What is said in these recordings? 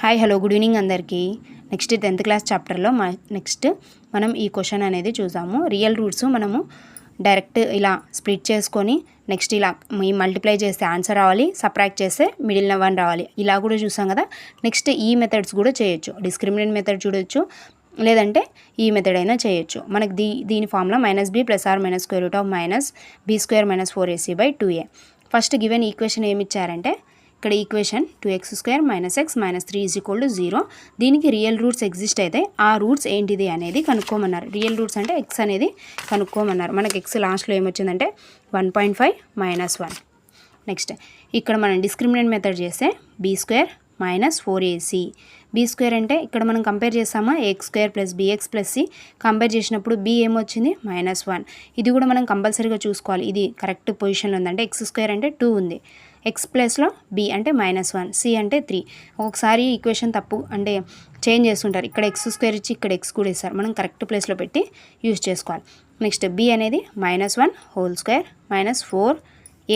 Hi hello good evening అందరికీ. Next 10th class చాప్టర్లో మనం ఈ క్వశ్చన్ అనేది చూసాము. రియల్ రూట్స్ మనము డైరెక్ట్ ఇలా స్ప్లిట్ చేసుకొని నెక్స్ట్ ఇలా మల్టిప్లై చేస్తే ఆన్సర్ రావాలి, సబ్ట్రాక్ట్ చేస్తే మిడిల్ వన్ రావాలి. ఇలా కూడా చూసాం కదా. నెక్స్ట్ ఈ మెథడ్స్ కూడా చేయొచ్చు. డిస్క్రిమినెంట్ మెథడ్ చూడొచ్చు, లేదంటే ఈ మెథడ్ అయినా చేయొచ్చు. మనకి దీని formula -b + r - square root of -b² - 4ac/2a. First given equation ఏమి ఇచ్చారంటే ఇక్కడ ఈక్వేషన్ 2x² - x - 3 = 0. దీనికి రియల్ రూట్స్ ఎగ్జిస్ట్ అయితే ఆ రూట్స్ ఏంటిది అనేది కనుక్కోమన్నారు. రియల్ రూట్స్ అంటే x అనేది కనుక్కోమన్నారు. మనకి x లాస్ట్లో ఏమొచ్చిందంటే 1.5 - 1. నెక్స్ట్ ఇక్కడ మనం డిస్క్రిమినెంట్ మెథడ్ చేస్తే b² - 4ac. b² అంటే ఇక్కడ మనం కంపేర్ చేస్తామా ax² + bx + c. కంపేర్ చేసినప్పుడు b ఏమొచ్చింది -1. ఇది కూడా మనం కంపల్సరీగా చూసుకోవాలి, ఇది కరెక్ట్ పొజిషన్లో ఉందంటే x² అంటే 2 ఉంది, x ప్లస్లో b అంటే -1, c అంటే 3. ఒక్కొక్కసారి ఈక్వేషన్ తప్పు అంటే చేంజ్ చేస్తుంటారు. ఇక్కడ x² ఇచ్చి ఇక్కడ x కూడా ఇస్తారు. మనం కరెక్ట్ ప్లేస్లో పెట్టి యూజ్ చేసుకోవాలి. నెక్స్ట్ b అనేది -1² - 4,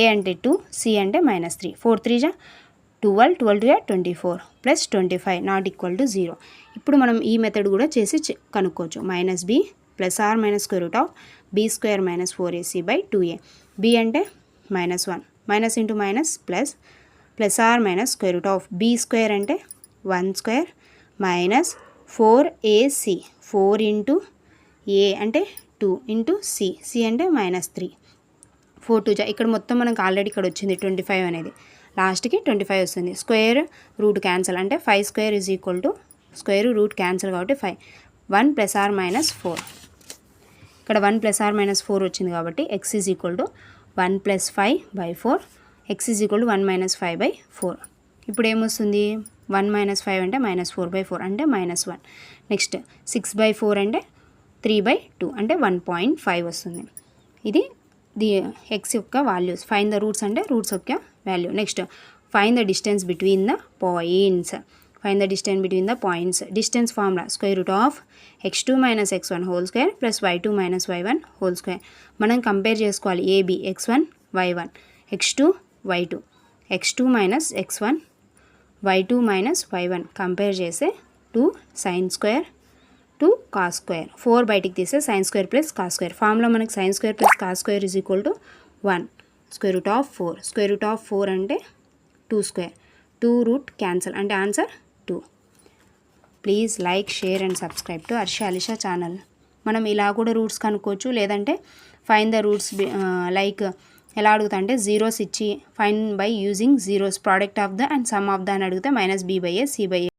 a అంటే 2, c అంటే -3. 4 3 జా 12, 12 - 24 + 25 ≠ 0. ఇప్పుడు మనం ఈ మెథడ్ కూడా చేసి కనుక్కోవచ్చు. -b + r - square root of b² - 4ac/2a. b అంటే -1, minus into minus plus +r - square root of b² అంటే 1² - 4ac. 4 ఇంటూ a అంటే 2 ఇంటూ c అంటే -3. 4 2 జా ఇక్కడ మొత్తం మనకు ఆల్రెడీ ఇక్కడ వచ్చింది 25 అనేది, లాస్ట్కి 25 వస్తుంది. స్క్వేర్ రూట్ క్యాన్సల్ అంటే 5² స్క్వేర్ రూట్ క్యాన్సల్ కాబట్టి 5. 1 + r - 4. ఇక్కడ 1 + r - 4 వచ్చింది కాబట్టి x = 1 + 5/4, x = 1 - 5/4. ఇప్పుడు ఏమొస్తుంది 1 - 5 అంటే -4/4 అంటే -1. నెక్స్ట్ 6/4 అంటే 3/2 అంటే 1.5 వస్తుంది. ఇది x యొక్క వాల్యూస్. ఫైన్ ద రూట్స్ అంటే రూట్స్ యొక్క value. Next fine the distance between the points. Fine the distance between the points. Distance formula x2 - x1 whole square + y2 - y1 whole square. మనం compare చేసుకోవాలి ab x1 y1 x2 y2. x2 - x1 y2 - y1 compare చేస్తే 2 sin² 2 cos². 4 బయటికి తీస్తే sin² + cos². Formula మనకి sin² + cos² = 1 √4. √4 అంటే 2². 2 root cancel అంటే answer 2. Please like, share and subscribe to Harsha Alisha channel. మనం ఇలా కూడా రూట్స్ కనుక్కోవచ్చు, లేదంటే ఫైన్ ద రూట్స్ లైక్ ఎలా అడుగుతా అంటే జీరోస్ ఇచ్చి fine by using zeros, product of the and some of the అని అడిగితే -b/a c/a